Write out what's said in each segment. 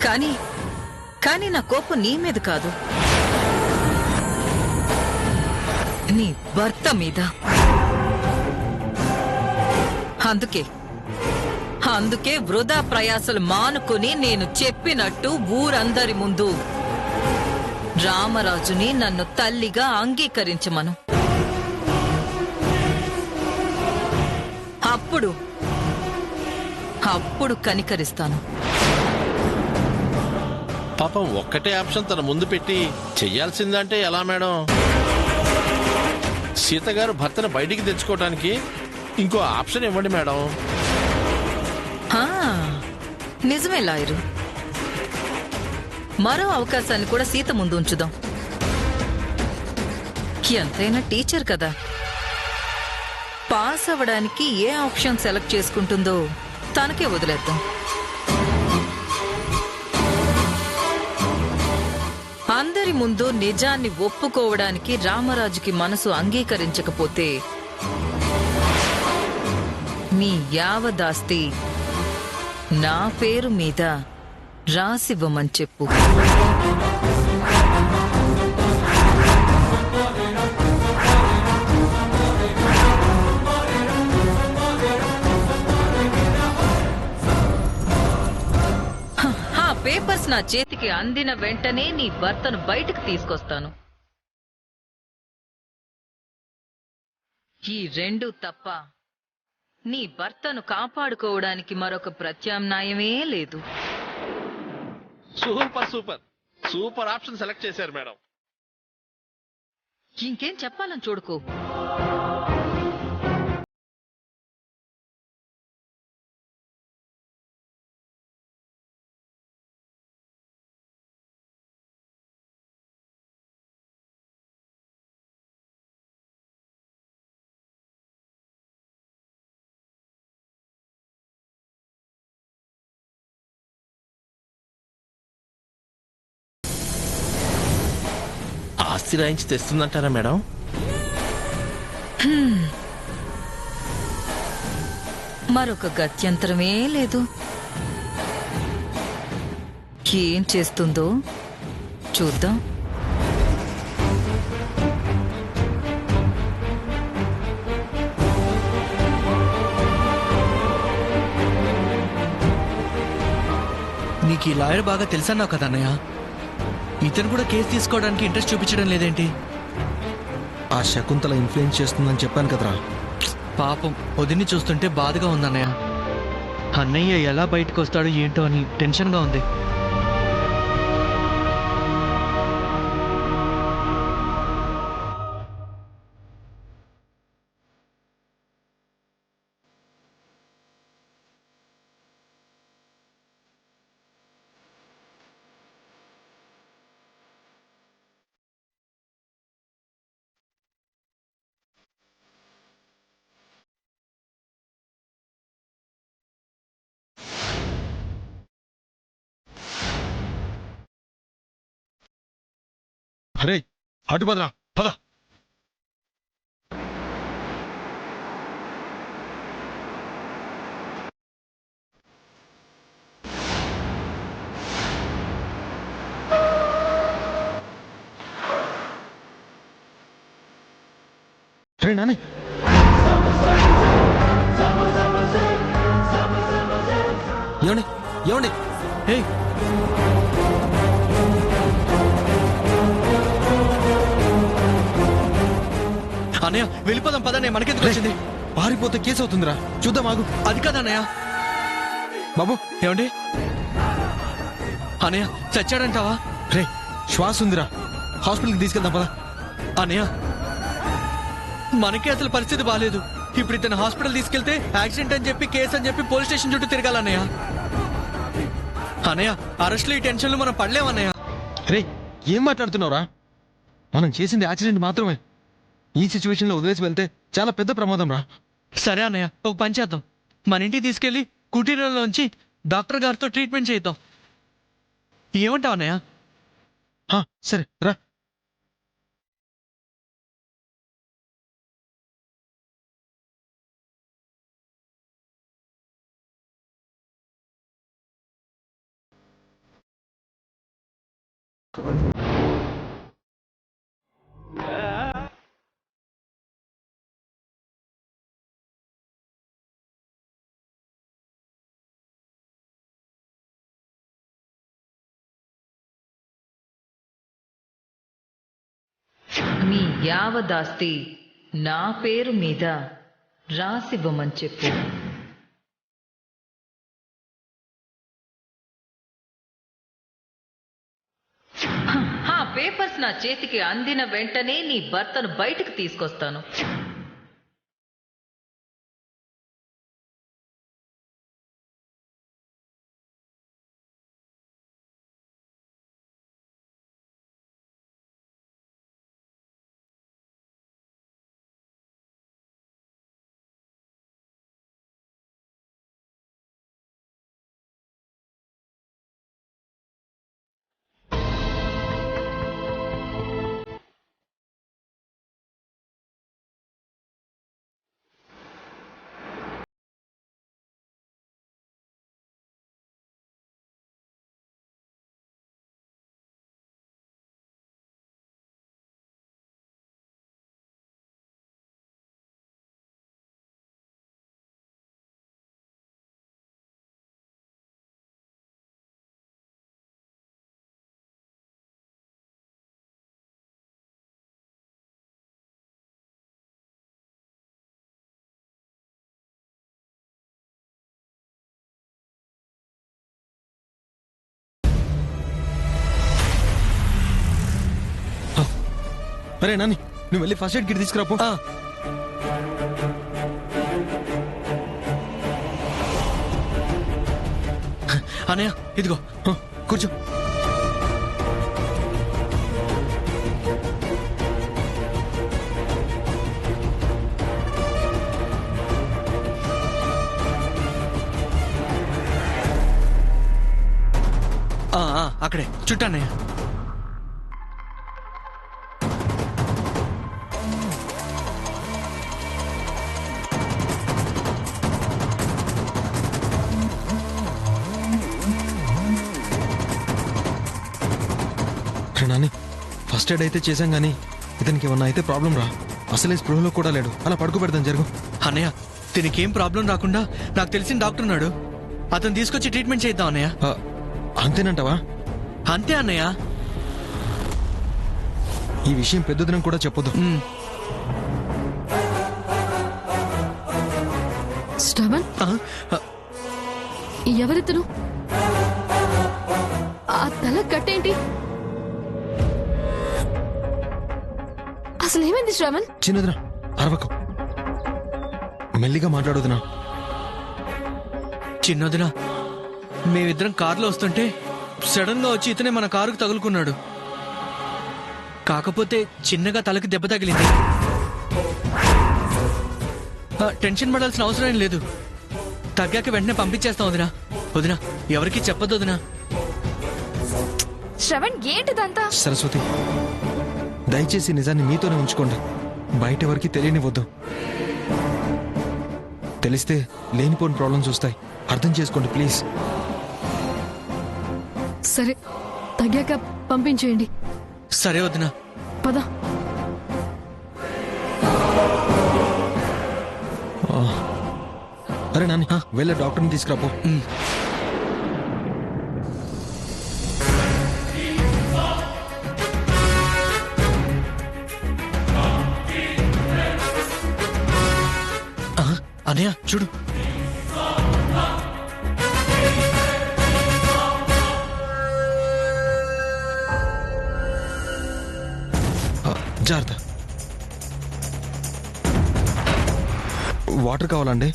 కానీ కానీ నా కోపం నీ మీద కాదు, నీ భర్త మీద. అందుకే వృధా ప్రయాసలు మానుకుని నేను చెప్పినట్టు ఊరందరి ముందు రామరాజుని నన్ను తల్లిగా అంగీకరించమను. అప్పుడు కనికరిస్తాను. పాపం ఒక్కటే ఆప్షన్ తన ముందు పెట్టి చెయ్యాల్సిందంటే ఎలా మేడం? సీతగారు భర్తను బయటికి తెచ్చుకోవటానికి ఇంకో ఆప్షన్ ఇవ్వండి మేడం. నిజమే లాయరు, మరో అవకాశాన్ని కూడా సీత ముందు ఉంచుదాం. ఎంతైనా టీచర్ కదా, పాస్ అవ్వడానికి ఏ ఆప్షన్ సెలెక్ట్ చేసుకుంటుందో తనకే వదిలేద్దాం. అందరి ముందు నిజాన్ని ఒప్పుకోవడానికి రామరాజుకి మనసు అంగీకరించకపోతే మీ యావదాస్తి నా పేరు మీద రాసివ్వమని చెప్పు. పేపర్స్ నా చేతికి అందిన వెంటనే నీ భర్తను బయటకు తీసుకొస్తాను. ఈ రెండు తప్ప నీ భర్తను కాపాడుకోవడానికి మరొక ప్రత్యామ్నాయమే లేదు. Super super super option select చేశారు మేడం. ఇంకేం చెప్పాలని చూడుకో. ఆస్తి రాయించి తెస్తుందంటారా మేడం? మరొక గత్యంతరమే లేదు. ఏం చేస్తుందో చూద్దాం. నీకు ఈ లాయర్ బాగా తెలుసన్నావు కదా అన్నయ్య, ఇతను కూడా కేసు తీసుకోవడానికి ఇంట్రెస్ట్ చూపించడం లేదేంటి? ఆ శకుంతల ఇన్ఫ్లుయెన్స్ చేస్తుందని చెప్పాను కదరా. పాపం వదిని చూస్తుంటే బాధగా ఉందన్నయ్య. అన్నయ్య ఎలా బయటకు వస్తాడో ఏంటో అని టెన్షన్గా ఉంది. అరే అటు పదరా, పద. రే నాని, ఏమండి ఏమండి? హే, అన్నయ్య వెళ్ళిపోదాం పదన్నయ్య, మనకెందుకు వచ్చింది? పారిపోతే కేసు అవుతుందిరా, చూద్దాం ఆగు. అది కాదన్నయ్య. బాబు ఏమండి అన్నయ్య, చచ్చాడంటావా? రే శ్వాస ఉందిరా, హాస్పిటల్కి తీసుకెళ్దాం పద. అన్నయ్య మనకే అసలు పరిస్థితి బాగాలేదు. ఇప్పుడు ఇతను హాస్పిటల్ తీసుకెళ్తే యాక్సిడెంట్ అని చెప్పి కేసు అని చెప్పి పోలీస్ స్టేషన్ చుట్టూ తిరగాలన్నయ్య. అన్నయ్య అరెస్ట్లో ఈ టెన్షన్లు మనం పడలేమన్నయ్య. రే ఏం మాట్లాడుతున్నావురా? మనం చేసింది యాక్సిడెంట్ మాత్రమే. ఈ సిచ్యువేషన్లో వదిలేసి వెళ్తే చాలా పెద్ద ప్రమాదం రా. సరే అన్నయ్య, ఒక పని చేద్దాం. మన ఇంటికి తీసుకెళ్లి కుటీరంలోంచి డాక్టర్ గారితో ట్రీట్మెంట్ చేద్దాం. ఏమంటావు అన్నయ్య? సరే రా. మీ యావదాస్తి నా పేరు మీద రాసివ్వమని చెప్పు. ఆ పేపర్స్ నా చేతికి అందిన వెంటనే నీ భర్తను బయటకు తీసుకొస్తాను. అరే నాని, నువ్వు వెళ్ళి ఫస్ట్ ఎయిడ్ కిట్ తీసుకురాపో. అనయ్య ఇదిగో కూర్చో. అక్కడే చుట్టూ అన్నయ్య. నాని, ఫస్ట్ ఎయిడ్ అయితే చేశాం గానీ ఇతనికి ఏమన్నా అయితే ప్రాబ్లం రా. అసలే స్పృహలో కూడా లేడు. అలా పడుకోబెడదాం జరుగు. అన్నయ్య దీనికి ఏం ప్రాబ్లం రాకుండా నాకు తెలిసిన డాక్టర్ ఉన్నాడు, అతను తీసుకొచ్చి ట్రీట్మెంట్ చేద్దాం అన్నయ్య. అంతేనంటావా? అంతే అన్నయ్య. ఈ విషయం పెద్దదినం కూడా చెప్పొద్దు. శ్రవణ్, ఎవరితను? ఆ తల కట్టేంటి? అసలు ఏమైంది శ్రవణ్? చిన్నదినా, అరవకు. మెల్లిగా మాట్లాడుదునా. చిన్నదినా, మేమిద్దరం కారులో వస్తుంటే సడన్ గా వచ్చి ఇతనే మన కారుకు తగులుకున్నాడు. కాకపోతే చిన్నగా తలకి దెబ్బ తగిలింది. టెన్షన్ పడాల్సిన అవసరం ఏం లేదు. తగ్గాక వెంటనే పంపించేస్తాం వదినా. వదినా ఎవరికి చెప్పొద్దు వదినా. శ్రవణ్ ఏంటిదంతా? సరస్వతి, దయచేసి నిజాన్ని మీతోనే ఉంచుకోండి. బయట ఎవరికి తెలియనివ్వద్దు. తెలిస్తే లేనిపోని ప్రాబ్లమ్స్ వస్తాయి. అర్థం చేసుకోండి ప్లీజ్. సరే, తగ్గాక పంపించేయండి. సరే వదినా. పద. అరే నాని, వెళ్ళే డాక్టర్ని తీసుకురాపో. అనయ్య చూడు. జాగ్రత్త. వాటర్ కావాలండి?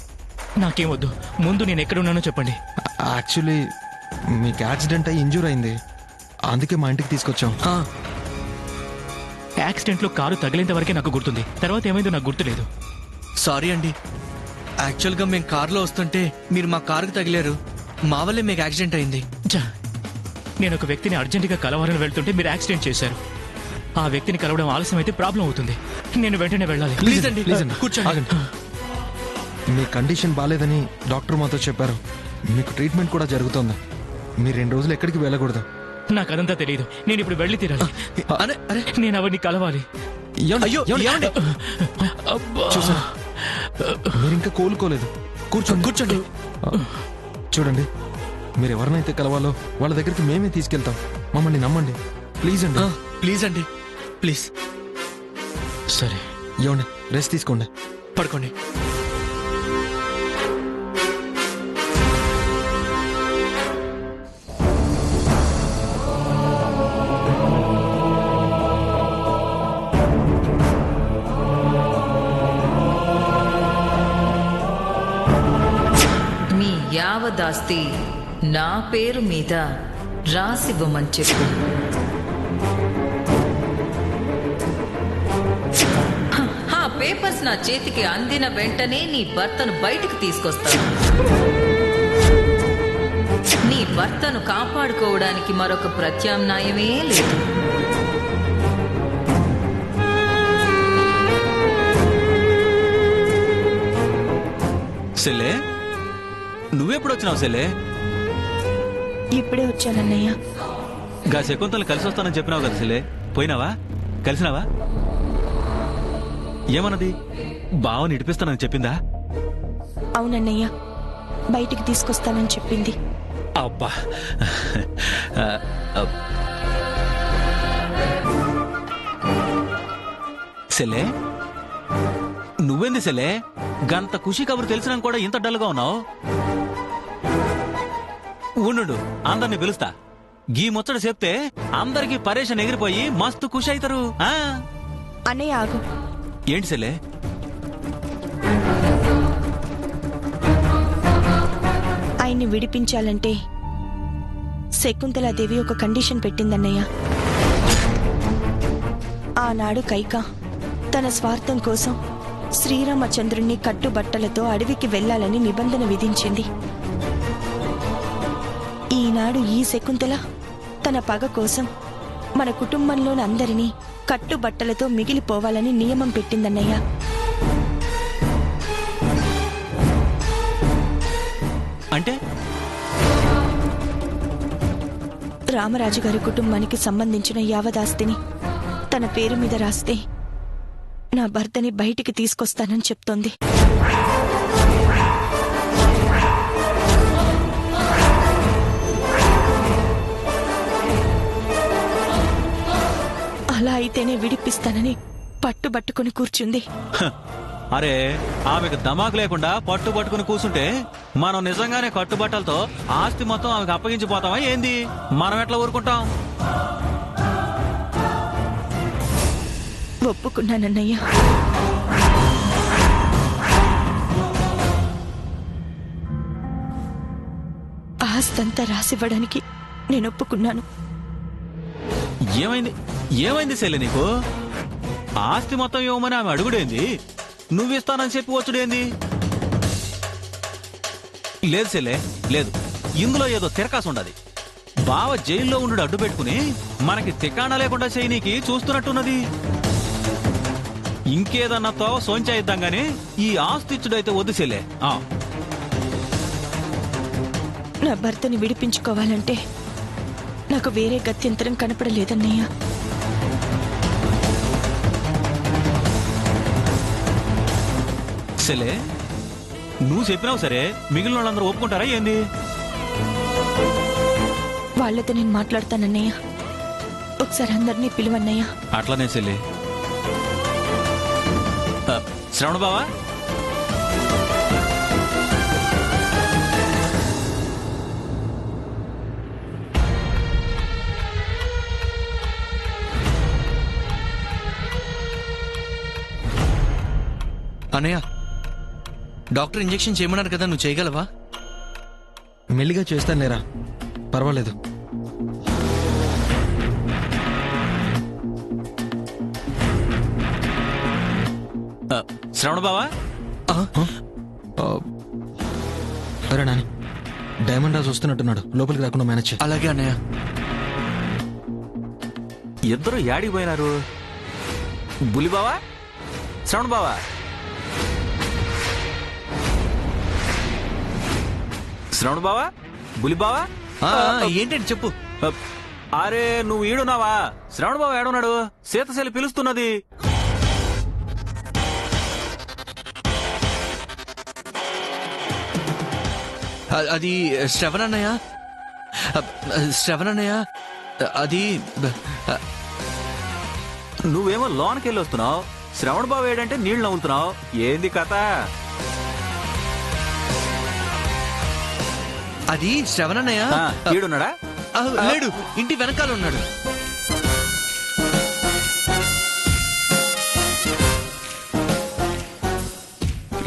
నాకేం వద్దు, ముందు నేను ఎక్కడున్నానో చెప్పండి. యాక్చువల్లీ మీకు యాక్సిడెంట్ అయ్యి ఇంజూర్ అయింది, అందుకే మా ఇంటికి తీసుకొచ్చాం. యాక్సిడెంట్ లో కారు తగిలేంత వరకే నాకు గుర్తుంది, తర్వాత ఏమైందో నాకు గుర్తులేదు. సారీ అండి, యాక్చువల్ గా మేము కారులో వస్తుంటే మీరు మా కారుకు తగిలారు. మా వల్లే మీకు యాక్సిడెంట్ అయింది. నేను ఒక వ్యక్తిని అర్జెంటుగా కలవాలని వెళ్తుంటే మీరు యాక్సిడెంట్ చేశారు. ఆ వ్యక్తిని కలవడం ఆలస్యం అయితే ప్రాబ్లం అవుతుంది. నేను వెంటనే వెళ్ళాలి. ప్లీజ్ అండి, కూర్చోండి. మీ కండిషన్ బాలేదని డాక్టర్ మాతో చెప్పారు. మీకు ట్రీట్మెంట్ కూడా జరుగుతోంది. మీరు 2 రోజులు ఎక్కడికి వెళ్ళకూడదు. నాకు అదంతా తెలియదు. నేను ఇప్పుడు వెళ్ళి తీరాలి. అరే అరే నేను అవన్నీ కలవాలి. అయ్యో ఏమండి? చూసారా మీరు ఇంకా కోలుకోలేదు. కూర్చోండి కూర్చోండి. చూడండి, మీరు ఎవరినైతే కలవాలో వాళ్ళ దగ్గరికి మేమే తీసుకెళ్తాం. మమ్మల్ని నమ్మండి ప్లీజ్ అండి. ప్లీజ్ అండి, ప్లీజ్. సరే, ఏమండి రెస్ట్ తీసుకోండి. పడుకోండి. మీ యావదాస్తి నా పేరు మీద రాసివ్వమని చెప్పు. ఆ పేపర్స్ నా చేతికి అందిన వెంటనే నీ భర్తను బయటకు తీసుకొస్తాను. నీ భర్తను కాపాడుకోవడానికి మరొక ప్రత్యామ్నాయమే లేదు. సెల్లే, నువ్వెప్పుడు వచ్చినావు సెల్లే? ఇప్పుడే వచ్చానన్నయ్య. గా శకుంతలు కలిసి వస్తానని చెప్పినావు కదా సెల్లే, పోయినావా? కలిసినావా? ఏమన్నది? బావ నిడిపిస్తానని చెప్పిందా? అవునన్నయ్య, బయటికి తీసుకొస్తానని చెప్పింది. అబ్బా, సెల్లే నువ్వేంది సెల్లే? గంత ఖుషి కబురు తెలిసినా కూడా ఇంత డల్గా ఉన్నావు. ఉండు, అందరిని పిలుస్తా. గీ ముచ్చట చెప్తే అందరికి పరేషన్ ఎగిరిపోయి మస్తు ఖుషి అవుతారు. అన్నయ్య ఆగు. ఏంటి సెల్లే? ఆయన్ని విడిపించాలంటే శకుంతలాదేవి ఒక కండిషన్ పెట్టిందన్నయ్య. ఆనాడు కైక తన స్వార్థం కోసం శ్రీరామచంద్రుణ్ణి కట్టుబట్టలతో అడవికి వెళ్లాలని నిబంధన విధించింది. ఈనాడు ఈ శకుంతల తన పగ కోసం మన కుటుంబంలోని అందరినీ కట్టుబట్టలతో మిగిలిపోవాలని నియమం పెట్టిందన్నయ్య. అంటే రామరాజు గారి కుటుంబానికి సంబంధించిన యావదాస్తిని తన పేరు మీద రాస్తే నా భర్తని బయటికి తీసుకొస్తానని చెప్తోంది. అలా అయితేనే విడిపిస్తానని పట్టుబట్టుకుని కూర్చుంది. అరే, ఆమెకు దమాకు లేకుండా పట్టుబట్టుకుని కూర్చుంటే మనం నిజంగానే కట్టుబట్టలతో ఆస్తి మొత్తం ఆమెకు అప్పగించిపోతామా ఏంది? మనం ఎట్లా ఊరుకుంటాం? ఒప్పుకున్నానన్నయ్య. ఆస్తంతా రాసివ్వడానికి నేను ఒప్పుకున్నాను. ఏమైంది సెల్లి నీకు? ఆస్తి మొత్తం ఇవ్వమని ఆమె అడుగుడేంది? నువ్విస్తానని చెప్పి వచ్చుడేంది? లేదు సెల్లే, లేదు. ఇందులో ఏదో తిరకాసు ఉండదు. బావ జైల్లో ఉండు అడ్డు పెట్టుకుని మనకి తికాణ లేకుండా చేయనీకి చూస్తున్నట్టున్నది. ఇంకేదన్నతో సోంచాయిద్దాం గాని ఈ ఆస్తి ఇచ్చుడైతే వద్దు సెల్లే. నా భర్తని విడిపించుకోవాలంటే నాకు వేరే గత్యంతరం కనపడలేదన్నయ్య. సెల్లే, నువ్వు చెప్పినావు సరే, మిగిలిన వాళ్ళందరూ ఒప్పుకుంటారా ఏంది? వాళ్లతో నేను మాట్లాడతానన్నయ్య. ఒకసారి అందరినీ పిలువన్నయ్య. అట్లానే సెల్లే. శ్రవణ బావా, అన్నయ్య, డాక్టర్ ఇంజెక్షన్ చేయమన్నారు కదా, నువ్వు చేయగలవా? మెల్లిగా చేస్తాను లేరా, పర్వాలేదు. శ్రవణ బావా, అరే నాని, డైమండ్ రాజు వస్తున్నట్టున్నాడు, లోపలికి రాకుండా మేనేజ్ చేయి. అలాగే అన్నయ్య. ఇద్దరు యాడికి పోయినారు? బులి బావా, శ్రవణ బావా, శ్రవణ బావా, బులి బావా. ఏంటంటే చెప్పు. అరే నువ్వు ఈడున్నావా? శ్రవణ బాబు ఏడున్నాడు? సీతశైలి పిలుస్తున్నది. అది శ్రవణన్నయ్య, శ్రవణన్నయ్య, అది నువ్వేమో లోనకెళ్ళి వస్తున్నావు, శ్రవణ బాబు ఏడంటే నీళ్లు నవ్వుతున్నావు. ఏంది కథ? అది శ్రవణన్నయ్య. ఈడున్నాడా? లేడు, ఇంటి వెనకాల ఉన్నాడు.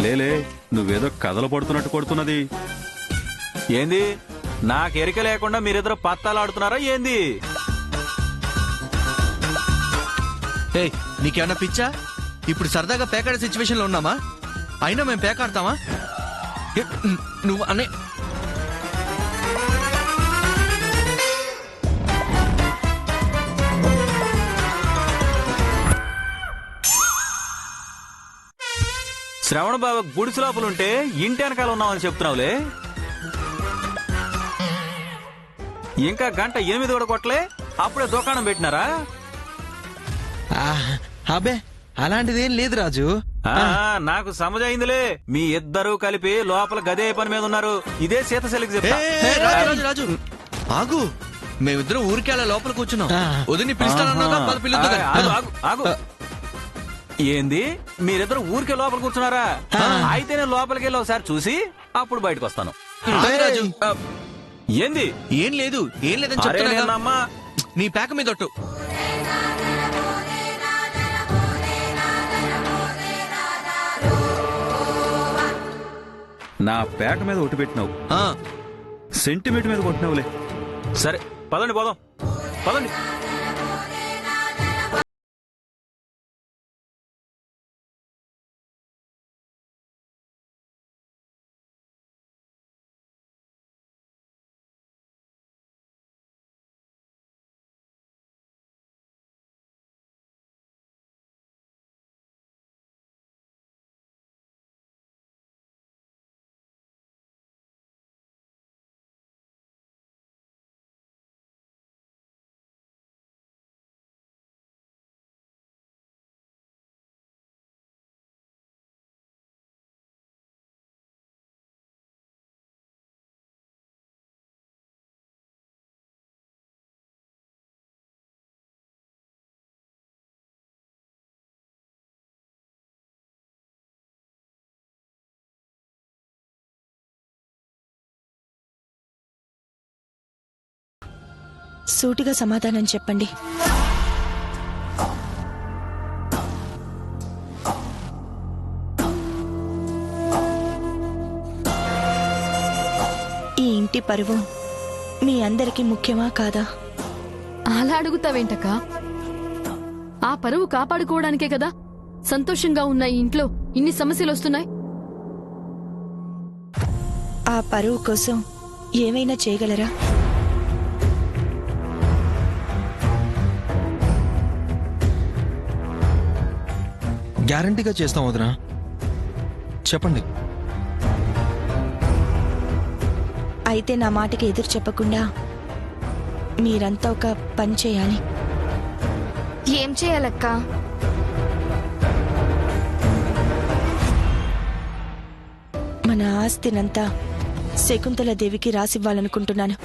లేలే, నువ్వేదో కథలు పడుతున్నట్టు కొడుతున్నది. ఏంది? నాకెరిక లేకుండా మీరిద్దరు పత్తాలాడుతున్నారా ఏంది? ఏయ్, నీకేమన్నా పిచ్చా? ఇప్పుడు సరదాగా పేకాడే సిచ్యువేషన్ లో ఉన్నామా? అయినా మేము పేకాడతామా? నువ్వు అనే శ్రవణ బాబు గుడిసి లోపలుంటే ఇంటి వెనకాల ఉన్నామని చెప్తున్నావులే. ఇంకా 8 కూడా కొట్టలే, అప్పుడే దుకాణం పెట్టినారా? అబే అలాంటిదేం లేదు రాజు. నాకు సమజైందిలే. మీ ఇద్దరూ కలిపి లోపల గదే పని మీద ఉన్నారు. ఇదే సీతశైలికి చెప్తా. రాజు రాజు ఆగు, మేమిద్దరం ఊరికేళ లోపల కూర్చున్నాం. వదిని పిలుస్తానన్నా ఆగు. ఏంది? మీరిద్దరు ఊరికే లోపల కూర్చున్నారా? అయితే నేను లోపలికి వెళ్ళి ఒకసారి చూసి అప్పుడు బయటకు వస్తాను. రాజు, ఏంది? ఏం లేదు, ఏం లేదని చెప్తున్నా. అమ్మా, నీ పేక మీద ఒట్టు. నా పేట మీద ఒట్టు పెట్టినావు, సెంటిమీటర్ మీద కొట్టినావులే. సరే పదండి, పోదాం పదండి. సూటిగా సమాధానం చెప్పండి. ఈ ఇంటి పరువు మీ అందరికీ ముఖ్యమా కాదా? అలా అడుగుతావేంటక్క? ఆ పరువు కాపాడుకోవడానికే కదా సంతోషంగా ఉన్న ఈ ఇంట్లో ఇన్ని సమస్యలు వస్తున్నాయి. ఆ పరువు కోసం ఏమైనా చేయగలరా? గ్యారంటీగా చేస్తాం వదినా, చెప్పండి. అయితే నా మాటకి ఎదురు చెప్పకుండా మీరంతా ఒక పని చేయాలి. ఏం చేయాలక్క? మన ఆస్తినంతా శకుంతల దేవికి రాసివ్వాలనుకుంటున్నాను.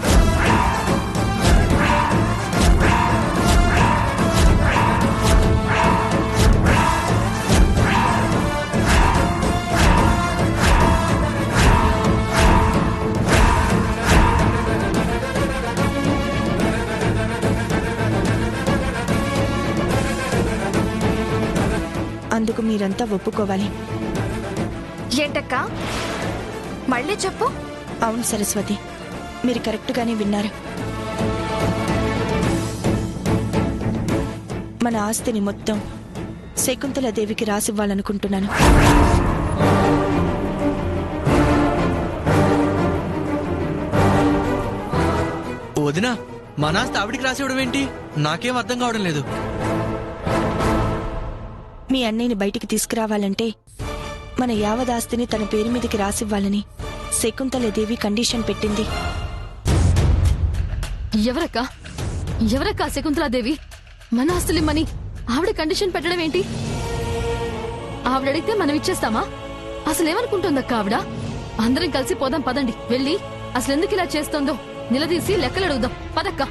అందుకు మీరంతా ఒప్పుకోవాలి. ఏంటక్కా? మళ్ళీ చెప్పు. అవును సరస్వతి, మీరు కరెక్ట్గానే విన్నారు. మన ఆస్తిని మొత్తం శకుంతల దేవికి రాసివ్వాలనుకుంటున్నాను. వదినా, మా నాస్తి ఆవిడికి రాసివ్వడం ఏంటి? నాకేం అర్థం కావడం లేదు. మీ అన్నయ్యని బయటికి తీసుకురావాలంటే మన యావదాస్తిని తన పేరు మీదకి రాసివ్వాలని శకుంతల దేవి కండిషన్ పెట్టింది. ఎవరక్క? ఎవరక్క శకుంతలాదేవి? మన ఆస్తులిమ్మని ఆవిడ కండిషన్ పెట్టడం ఏంటి? ఆవిడడిగితే మనం ఇచ్చేస్తామా? అసలేమనుకుంటుందక్క ఆవిడ? అందరం కలిసి పోదాం పదండి. వెళ్ళి అసలెందుకు ఇలా చేస్తోందో నిలదీసి లెక్కలు అడుగుదాం పదక్క.